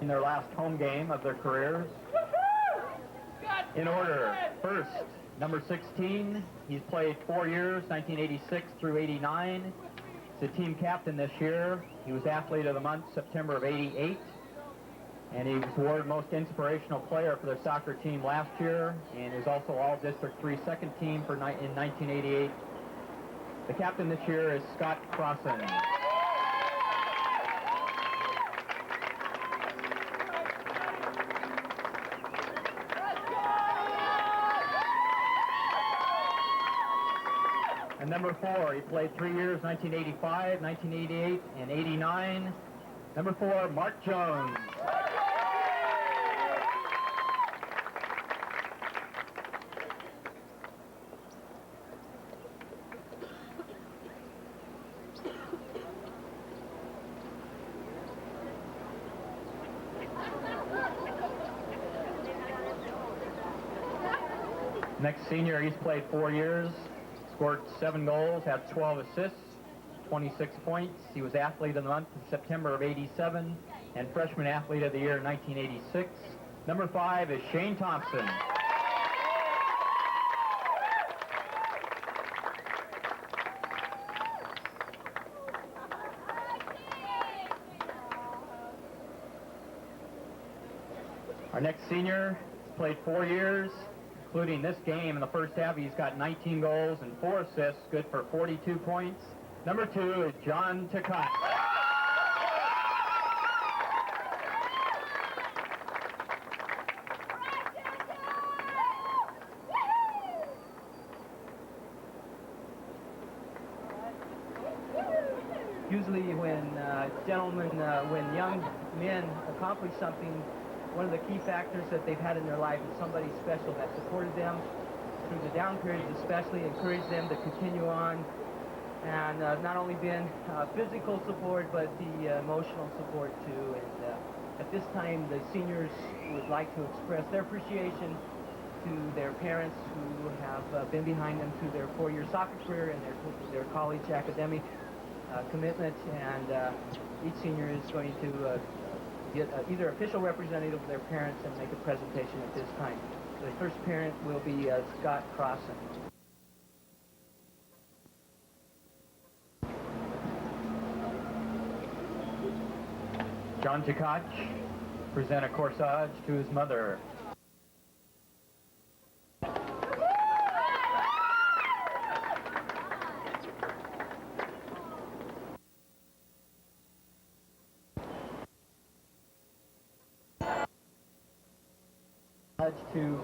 in their last home game of their careers. In order, first, number 16, he's played 4 years, 1986 through 89. He's the team captain this year. He was Athlete of the Month, September of 88. And he was awarded Most Inspirational Player for their soccer team last year, and is also All-District 3 second team in 1988. The captain this year is Scott Crosson. And number 4, he played 3 years, 1985, 1988, and 89. Number 4, Mark Jones. Next senior, he's played 4 years, scored 7 goals, had 12 assists, 26 points. He was Athlete of the Month in September of 87 and Freshman Athlete of the Year in 1986. Number 5 is Shane Thompson. Our next senior played 4 years, including this game. In the first half, he's got 19 goals and 4 assists, good for 42 points. Number 2 is John Tkach. Usually when when young men accomplish something, one of the key factors that they've had in their life is somebody special that supported them through the down periods, especially encouraged them to continue on, and not only been physical support, but the emotional support too. And at this time, the seniors would like to express their appreciation to their parents who have been behind them through their 4-year soccer career and their college academic commitment. And each senior is going to get either official representative of their parents and make a presentation at this time. The first parent will be Scott Crosson. John Tkach present a corsage to his mother. To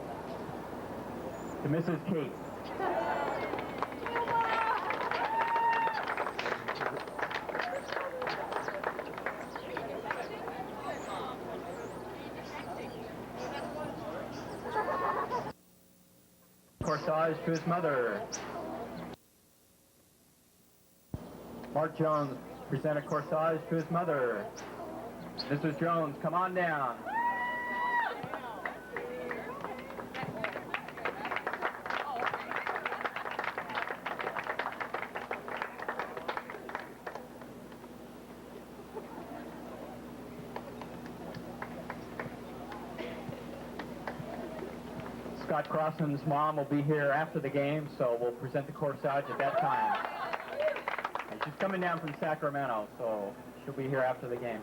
Mrs. Kate. Corsage to his mother. Mark Jones present a corsage to his mother. Mrs. Jones, come on down. Scott Crosson's mom will be here after the game, so we'll present the corsage at that time. And she's coming down from Sacramento, so she'll be here after the game.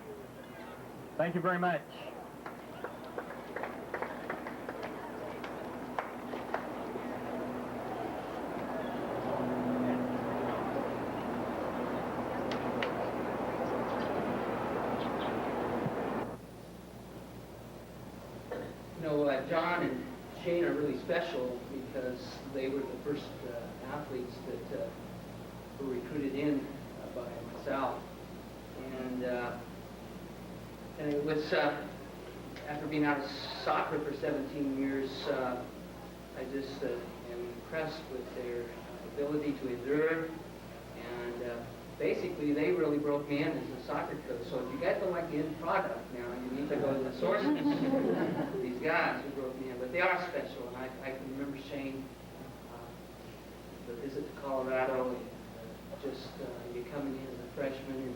Thank you very much. John and Shane are really special because they were the first athletes that were recruited in by myself, and it was after being out of soccer for 17 years, I just am impressed with their ability to endure, and basically they really broke me in as a soccer coach. So if you guys don't like the end product now, you need to go to the source. These guys who broke me in, but they are special, and I can remember Shane, the visit to Colorado, and just you coming in as a freshman and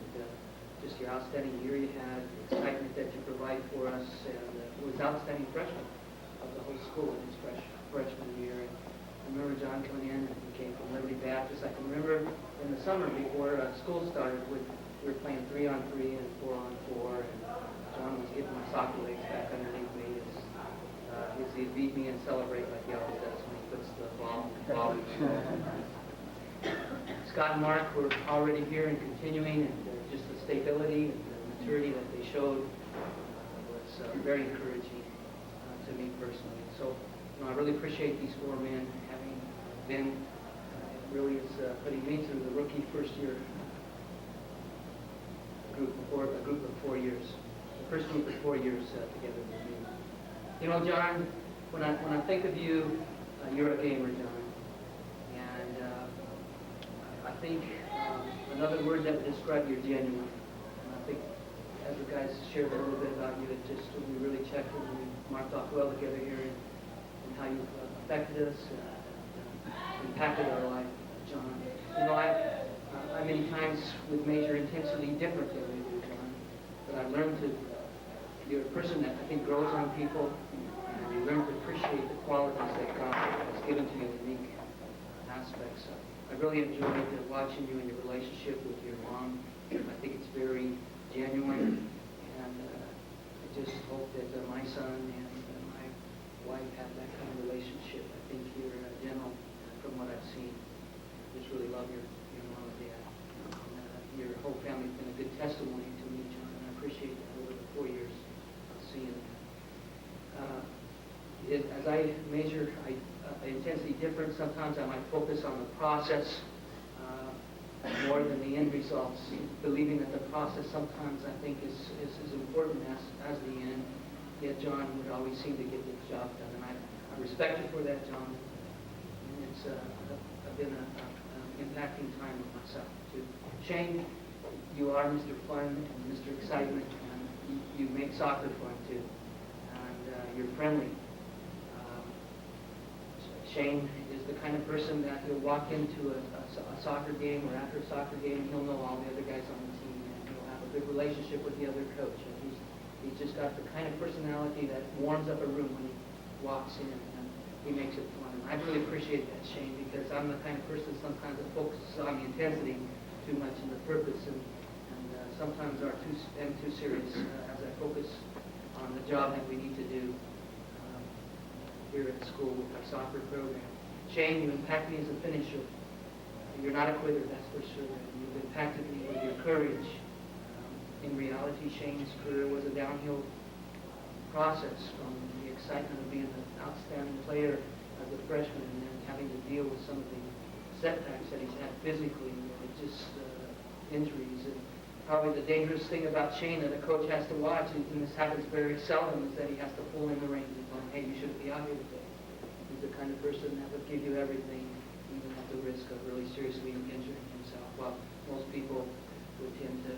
just your outstanding year you had, the excitement that you provide for us, and was outstanding freshman of the whole school in his freshman year. And I remember John coming in, and he came from Liberty Baptist. I can remember in the summer before school started, we were playing 3-on-3 and 4-on-4, and John was getting my soccer legs back underneath me as he'd beat me and celebrate like he always does when he puts the ball in the goal. Scott and Mark were already here and continuing, and just the stability and the maturity that they showed was very encouraging to me personally. So, I really appreciate these four men having been, it really is putting me through the rookie first year group of 4 years. The first group of 4 years together with me. You know, John, when I think of you, you're a gamer, John. And I think another word that would describe you're genuine. And I think as the guys shared a little bit about you, it just, we really checked and we marked off well together here and how you affected us, impacted our life, John. You know, I many times with major intensity different than we do, John. But I've learned to, you're a person that I think grows on people, and you learn to appreciate the qualities that God has given to you in unique aspects. I really enjoyed watching you in your relationship with your mom. I think it's very genuine, and I just hope that my son and my wife have that kind of relationship. I think you're gentle from what I've seen. I just really love your mom and dad. Your whole family's been a good testimony to me, John, and I appreciate that over the 4 years of seeing that. As I measure intensity difference, sometimes I might focus on the process more than the end results, believing that the process sometimes I think is as important as the end. Yet John would always seem to get the job done, and I respect you for that, John. And it's been an impacting time with myself too. Shane, you are Mr. Fun and Mr. Excitement, and you make soccer fun too, and you're friendly. Shane is the kind of person that he'll walk into a soccer game or after a soccer game, he'll know all the other guys on the team, and he'll have a good relationship with the other coach. And he's just got the kind of personality that warms up a room when he walks in, and he makes it fun. And I really appreciate that, Shane, because I'm the kind of person sometimes that focuses on the intensity too much and the purpose, and sometimes I'm too serious as I focus on the job that we need to do here at school with our soccer program. Shane, you impacted me as a finisher. You're not a quitter, that's for sure. And you've impacted me with your courage. In reality, Shane's career was a downhill process from the excitement of being an outstanding player as a freshman and then having to deal with some of the setbacks that he's had physically, just injuries. And probably the dangerous thing about Shane that a coach has to watch, and this happens very seldom, is that he has to pull in the reins and go, hey, you shouldn't be out here today. He's the kind of person that would give you everything, even at the risk of really seriously injuring himself. While most people would tend to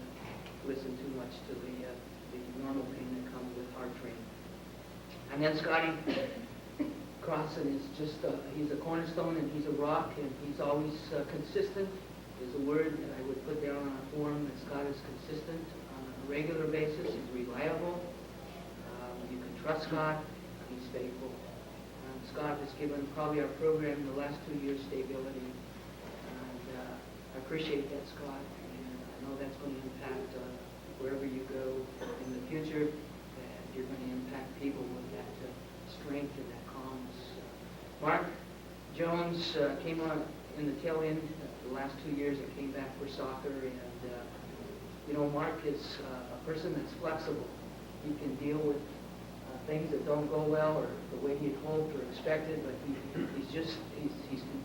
listen too much to the normal pain that comes with hard training. And then Scotty Crosson is just, he's a cornerstone and he's a rock, and he's always consistent. Is a word that I would put down on a form that Scott is consistent on a regular basis. He's reliable. You can trust Scott. He's faithful. Scott has given probably our program in the last 2 years stability. And I appreciate that, Scott. And I know that's going to impact wherever you go in the future. And you're going to impact people with that strength and that calmness. Mark Jones came on in the tail end. The last 2 years he came back for soccer, and you know, Mark is a person that's flexible. He can deal with things that don't go well or the way he'd hoped or expected, but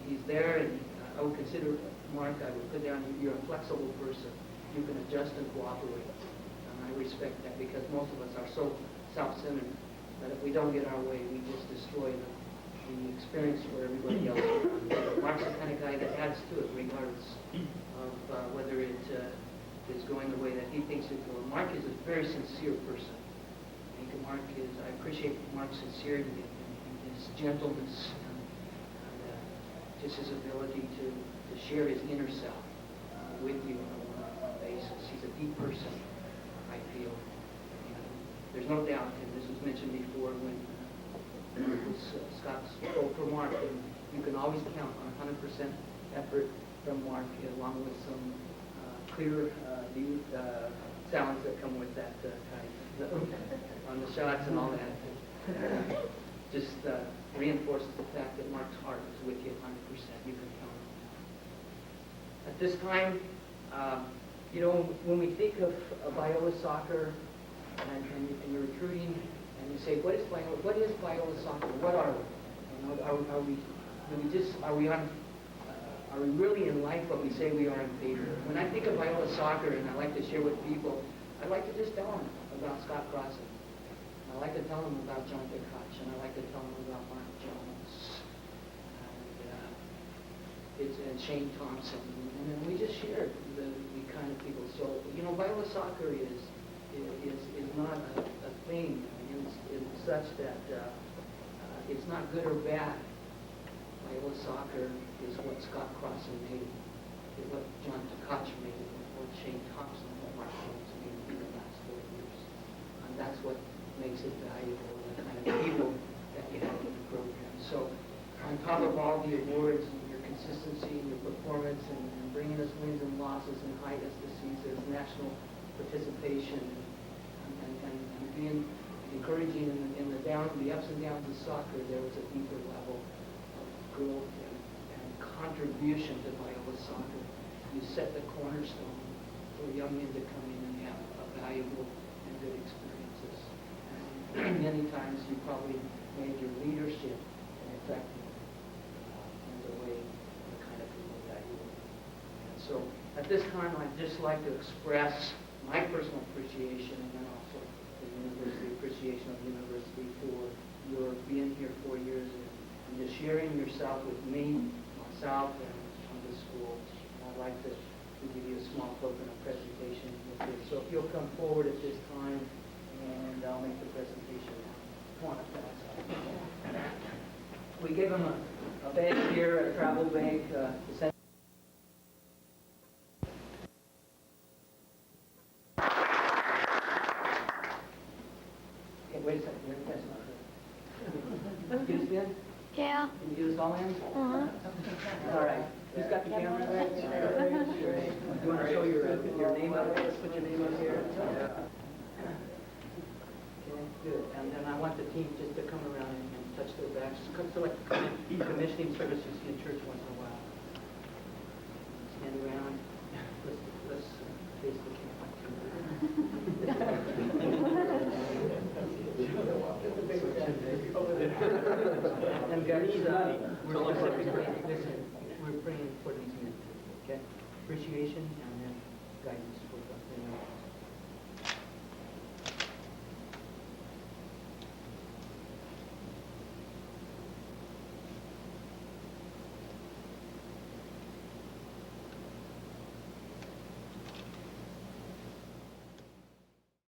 he's there, and I would consider Mark, I would put down, you're a flexible person. You can adjust and cooperate, and I respect that because most of us are so self-centered that if we don't get our way, we just destroy the experience for everybody else around. Mark's the kind of guy that adds to it regardless of whether it is going the way that he thinks it will. Mark is a very sincere person. I appreciate Mark's sincerity and his gentleness and just his ability to share his inner self with you on a one-on-one basis. He's a deep person. I feel. And there's no doubt, and this was mentioned before when Scott spoke for Mark, and you can always count on 100% effort from Mark, along with some clear sounds that come with that kind on the shots and all that. Just reinforces the fact that Mark's heart is with you 100%. You can count on that. At this time, you know, when we think of Biola soccer and you're recruiting, and you say, what is Biola soccer? What are we? You know, are we really in life what we say we are in paper? When I think of Biola soccer, and I like to share with people, I like to just tell them about Scott Crosson. I like to tell them about John Tkach, and I like to tell them about Mark Jones, and Shane Thompson, and then we just share the kind of people. So, you know, Biola soccer is not a thing in such that it's not good or bad. Biola soccer is what Scott Crosson made, is what John Tkach made, what Shane Thompson, what Mark Jones made in the last 4 years. And that's what makes it valuable, the kind of people that you have in the program. So on top of all the awards and your consistency and your performance and bringing us wins and losses and high SDCs, national participation and being encouraging in the ups and downs of soccer, there was a deeper level of growth and contribution to Biola soccer. You set the cornerstone for young men to come in and have valuable and good experiences. And many times you probably made your leadership an effective in the way the kind of people that you were. And so at this time, I'd just like to express my personal appreciation and then also the university appreciation of the university for your being here 4 years and just sharing yourself with me, myself, and on the school. I'd like to give you a small token of presentation with this. So if you'll come forward at this time, and I'll make the presentation now. Come on up, guys. We gave them a bag here, a travel bag, to send. Okay, wait a second. That's not good. Can you spin? Yeah. Can you do this all in? All right. Who's got the camera? Great. You want to show your name up? Let's put your name up here. Okay, good. And then I want the team just to come around and touch their backs. So like commissioning service you see in church once in a while. Stand around. Let's face the and guys, we're praying for these men, okay? Appreciation and then guidance for them.